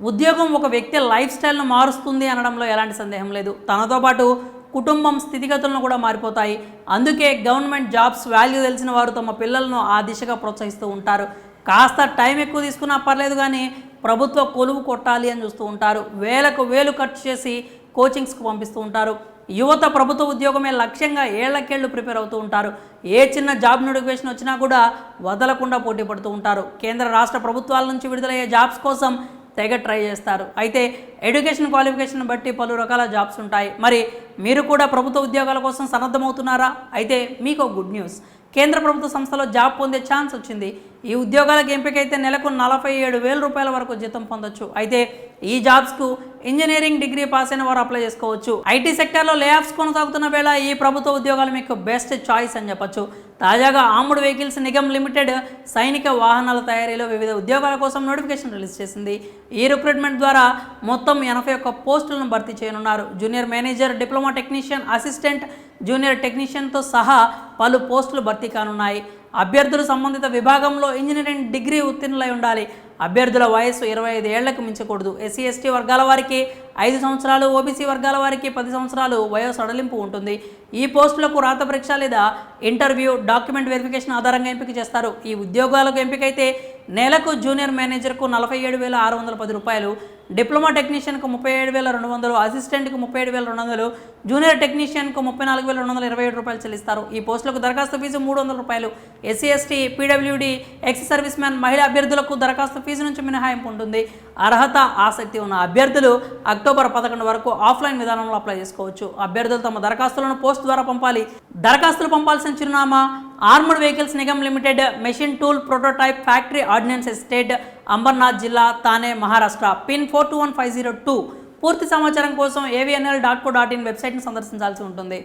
ఉద్యోగం ఒక వ్యక్తి లైఫ్ స్టైల్ను మారుస్తుంది అనడంలో ఎలాంటి సందేహం లేదు. తనతో పాటు కుటుంబం స్థితిగతులను కూడా మారిపోతాయి. అందుకే గవర్నమెంట్ జాబ్స్ వాల్యూ తెలిసిన వారు తమ పిల్లలను ఆ దిశగా ప్రోత్సహిస్తూ ఉంటారు. కాస్త టైం ఎక్కువ తీసుకున్నా పర్లేదు కానీ ప్రభుత్వ కొలువు కొట్టాలి అని చూస్తూ ఉంటారు. వేలకు వేలు ఖర్చు చేసి కోచింగ్స్కు పంపిస్తూ ఉంటారు. యువత ప్రభుత్వ ఉద్యోగమే లక్ష్యంగా ఏళ్లకేళ్లు ప్రిపేర్ అవుతూ ఉంటారు. ఏ చిన్న జాబ్ నోటిఫికేషన్ వచ్చినా కూడా వదలకుండా పోటీ పడుతూ ఉంటారు. కేంద్ర రాష్ట్ర ప్రభుత్వాల నుంచి విడుదలయ్యే జాబ్స్ కోసం తెగ ట్రై చేస్తారు. అయితే ఎడ్యుకేషన్ క్వాలిఫికేషన్ బట్టి పలు రకాల జాబ్స్ ఉంటాయి. మరి మీరు కూడా ప్రభుత్వ ఉద్యోగాల కోసం సన్నద్ధమవుతున్నారా? అయితే మీకు గుడ్ న్యూస్, కేంద్ర ప్రభుత్వ సంస్థలో జాబ్ పొందే ఛాన్స్ వచ్చింది. ఈ ఉద్యోగాలకు ఎంపికైతే నెలకు 47,000 రూపాయల వరకు జీతం పొందొచ్చు. అయితే ఈ జాబ్స్కు ఇంజనీరింగ్ డిగ్రీ పాస్ అయిన వారు అప్లై చేసుకోవచ్చు. ఐటీ సెక్టార్లో లే ఆఫ్స్ కొనసాగుతున్న వేళ ఈ ప్రభుత్వ ఉద్యోగాలు మీకు బెస్ట్ చాయిస్ అని చెప్పొచ్చు. తాజాగా ఆర్మ్డ్ వెహికల్స్ నిగమ్ లిమిటెడ్ సైనిక వాహనాల తయారీలో వివిధ ఉద్యోగాల కోసం నోటిఫికేషన్ రిలీజ్ చేసింది. ఈ రిక్రూట్మెంట్ ద్వారా మొత్తం 81 పోస్టులను భర్తీ చేయనున్నారు. Junior manager, diploma technician, assistant junior టెక్నీషియన్తో సహా పలు పోస్టులు భర్తీ కానున్నాయి. అభ్యర్థులు సంబంధిత విభాగంలో ఇంజనీరింగ్ డిగ్రీ ఉత్తీర్ణులై ఉండాలి. అభ్యర్థుల వయస్సు 25 ఏళ్లకు మించకూడదు. ఎస్సీ ఎస్టీ వర్గాల వారికి 5 సంవత్సరాలు, ఓబీసీ వర్గాల వారికి 10 సంవత్సరాలు వయో సడలింపు ఉంటుంది. ఈ పోస్టులకు రాత పరీక్ష లేదా ఇంటర్వ్యూ, డాక్యుమెంట్ వెరిఫికేషన్ ఆధారంగా ఎంపిక చేస్తారు. ఈ ఉద్యోగాలకు ఎంపికైతే నెలకు జూనియర్ మేనేజర్కు 47,610 రూపాయలు, డిప్లొమా టెక్నీషియన్కు 37,200, అసిస్టెంట్కు 37,200, జూనియర్ టెక్నీషియన్కు 34,227 రూపాయలు చెల్లిస్తారు. ఈ పోస్టులకు దరఖాస్తు ఫీజు 300 రూపాయలు. SC ST, PWD, ex service man, మహిళా అభ్యర్థులకు దరఖాస్తు ఫీజు నుంచి మినహాయింపు ఉంటుంది. అర్హత, ఆసక్తి ఉన్న అభ్యర్థులు అక్టోబర్ 11 వరకు ఆఫ్లైన్ విధానంలో అప్లై చేసుకోవచ్చు. అభ్యర్థులు తమ దరఖాస్తులను పోస్ట్ ద్వారా పంపాలి. దరఖాస్తులు పంపాల్సిన చిరునామా armed vehicles Nigam limited, machine tool prototype factory, ordnance estate, Ambernath జిల్లా, థానే, మహారాష్ట్ర, పిన్ 421502. పూర్తి సమాచారం కోసం avnl.co.in వెబ్సైట్ను సందర్శించాల్సి ఉంటుంది.